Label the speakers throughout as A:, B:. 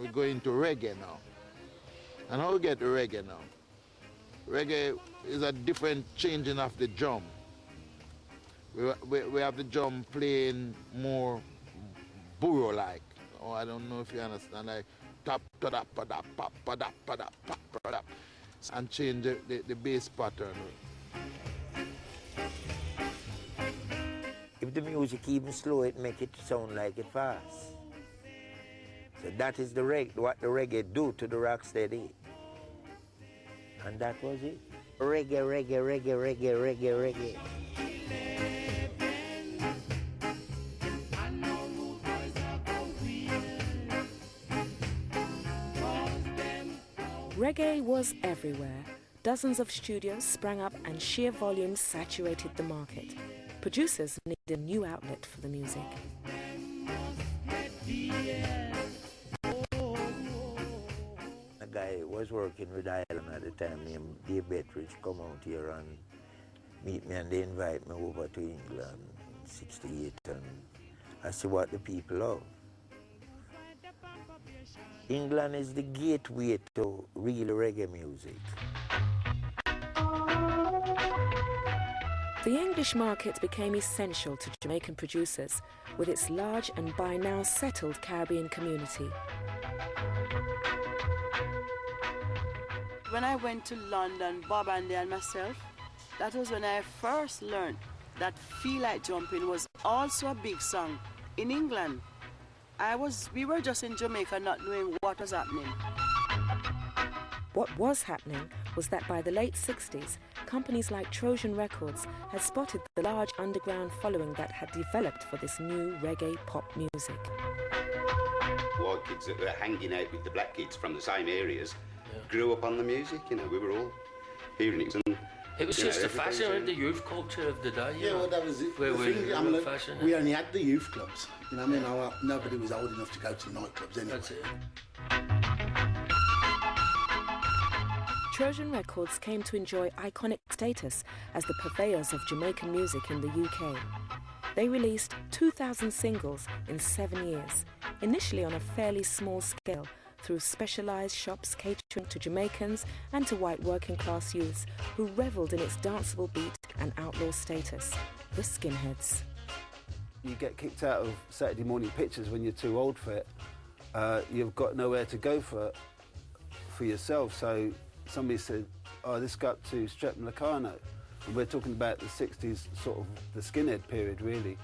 A: and we go into reggae now. And how we get to reggae now? Reggae is a different changing of the drum. We have the drum playing more burro-like. Oh, I don't know if you understand, like tap ta da pa da pa pa da pa da pa pa da, and change the bass pattern.
B: If the music even slow, it make it sound like it fast. So that is what the reggae do to the Rocksteady. And that was it. Reggae, reggae, reggae, reggae, reggae, reggae.
C: Reggae was everywhere. Dozens of studios sprang up and sheer volumes saturated the market. Producers needed a new outlet for the music.
B: A guy was working with Ireland at the time named Dave Bettridge come out here and meet me, and they invite me over to England in '68, and I see what the people love. England is the gateway to real reggae music.
C: The English market became essential to Jamaican producers with its large and by now settled Caribbean community.
D: When I went to London, Bob Andy and myself, that was when I first learned that Feel Like Jumping was also a big song in England. We were just in Jamaica not knowing what was happening.
C: What was happening was that by the late 60s, companies like Trojan Records had spotted the large underground following that had developed for this new reggae pop music.
E: White kids that were hanging out with the black kids from the same areas grew up on the music, you know, we were all hearing it. And,
F: it was just the fashion and the youth culture of the day.
G: Yeah, well, that was it.
F: Where
G: we only had the youth clubs, you know what I mean? Nobody was old enough to go to nightclubs anyway.
F: That's it.
C: Trojan Records came to enjoy iconic status as the purveyors of Jamaican music in the UK. They released 2,000 singles in 7 years, initially on a fairly small scale, through specialised shops catering to Jamaicans and to white working-class youths who revelled in its danceable beat and outlaw status, the skinheads.
H: You get kicked out of Saturday morning pictures when you're too old for it. You've got nowhere to go for yourself, so somebody said, oh, let's go up to Strephon-Locarno. And we're talking about the 60s, sort of the skinhead period, really.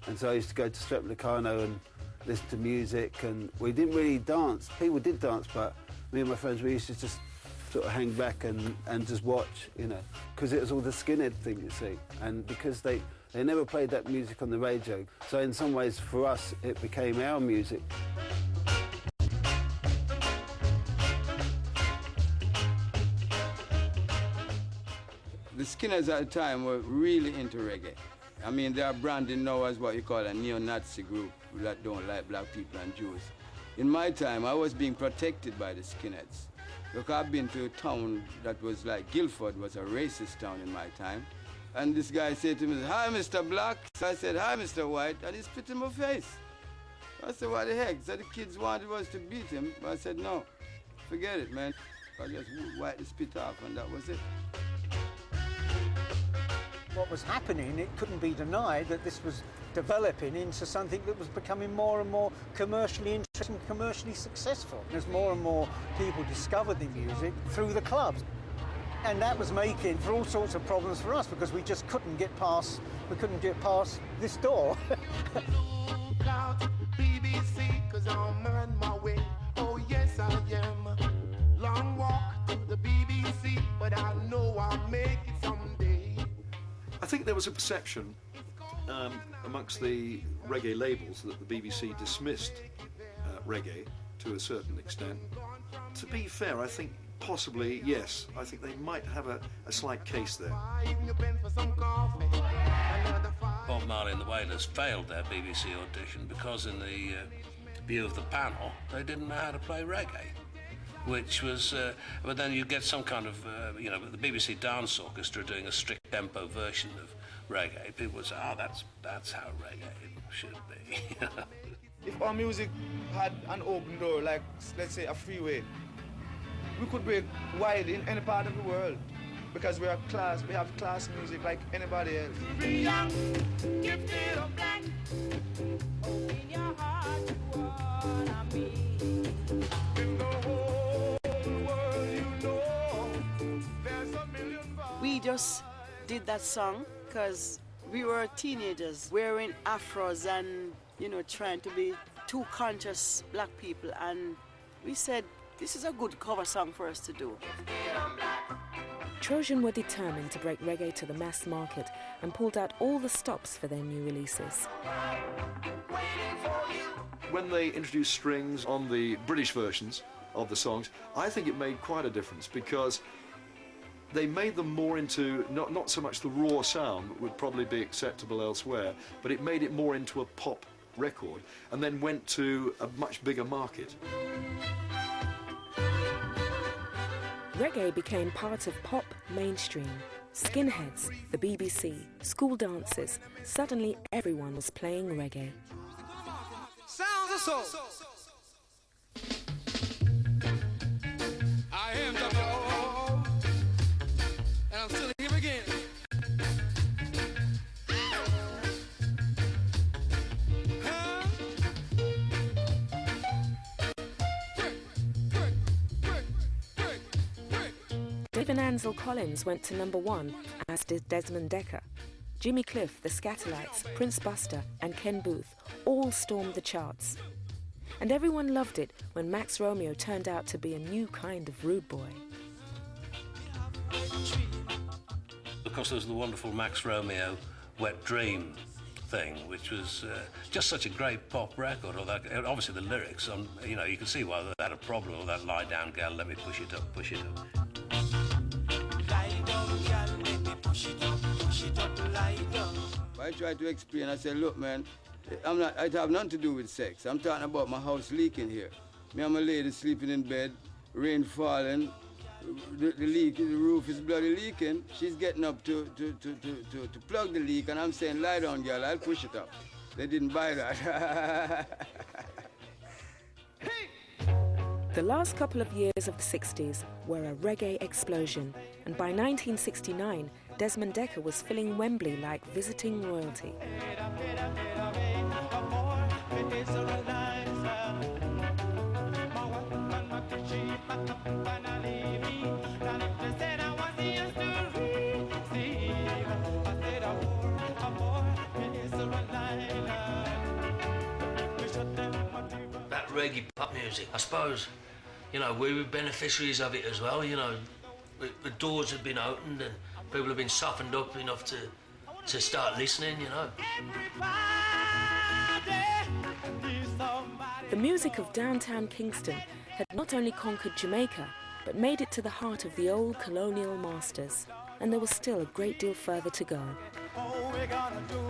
H: And so I used to go to Strephon-Locarno and listen to music, and we didn't really dance. People did dance, but me and my friends, we used to just sort of hang back and just watch, you know, because it was all the skinhead thing, you see. And because they never played that music on the radio, so in some ways, for us, it became our music.
I: The skinheads at the time were really into reggae. I mean, they are branded now as what you call a neo-Nazi group that don't like black people and Jews. In my time, I was being protected by the skinheads. Look, I've been to a town that was like Guildford, was a racist town in my time. And this guy said to me, hi, Mr. Black. So I said, hi, Mr. White, and he spit in my face. I said, what the heck? So the kids wanted us to beat him. But I said, no, forget it, man. I just wiped the spit off, and that was it.
J: What was happening, it couldn't be denied that this was developing into something that was becoming more and more commercially interesting, commercially successful. As more and more people discovered the music through the clubs. And that was making for all sorts of problems for us because we just couldn't get past this door.
K: Look out, BBC, 'cause I'm on my way. Oh yes I am. Long walk to the BBC, but I know I'll make it someday.
L: I think there was a perception amongst the reggae labels that the BBC dismissed reggae to a certain extent. To be fair, I think possibly, yes, I think they might have a slight case there.
F: Bob Marley and the Wailers failed their BBC audition because in the view of the panel, they didn't know how to play reggae. Which was, but then you get some kind of, you know, the BBC Dance Orchestra doing a strict tempo version of reggae. People would say, oh, that's how reggae should be.
M: If our music had an open door, like, let's say, a freeway, we could break wide in any part of the world because we have class music like anybody else.
K: Young, gifted or black, open your heart to what I mean. In the whole world, you know, there's a million.
D: We just did that song because we were teenagers wearing afros and, you know, trying to be two conscious black people, and we said, this is a good cover song for us to do.
C: Trojan were determined to break reggae to the mass market and pulled out all the stops for their new releases.
L: When they introduced strings on the British versions of the songs, I think it made quite a difference because they made them more into not so much the raw sound that would probably be acceptable elsewhere, but it made it more into a pop record and then went to a much bigger market.
C: Reggae became part of pop mainstream. Skinheads, the BBC, school dances. Suddenly everyone was playing reggae.
K: Sounds of soul. I am W.O.O. and I'm still here again.
C: David Ansel Collins went to #1, as did Desmond Dekker. Jimmy Cliff, the Scatterlights, Prince Buster and Ken Booth all stormed the charts. And everyone loved it when Max Romeo turned out to be a new kind of rude boy.
F: Of course, there was the wonderful Max Romeo Wet Dream thing, which was just such a great pop record. Or that, obviously the lyrics, you know, you can see why they had a problem with that lie down girl, let me push it up, push it up.
I: I try to explain, I say, look, man, it have nothing to do with sex. I'm talking about my house leaking here. Me and my lady sleeping in bed, rain falling, the roof is bloody leaking. She's getting up to plug the leak, and I'm saying, lie down, girl, I'll push it up. They didn't buy that.
C: The last couple of years of the 60s were a reggae explosion, and by 1969, Desmond Dekker was filling Wembley like visiting royalty.
N: That reggae pop music, I suppose, you know, we were beneficiaries of it as well, you know. The doors had been opened and people have been softened up enough to start listening, you know.
C: The music of downtown Kingston had not only conquered Jamaica, but made it to the heart of the old colonial masters. And there was still a great deal further to go.
K: Oh, we're gonna do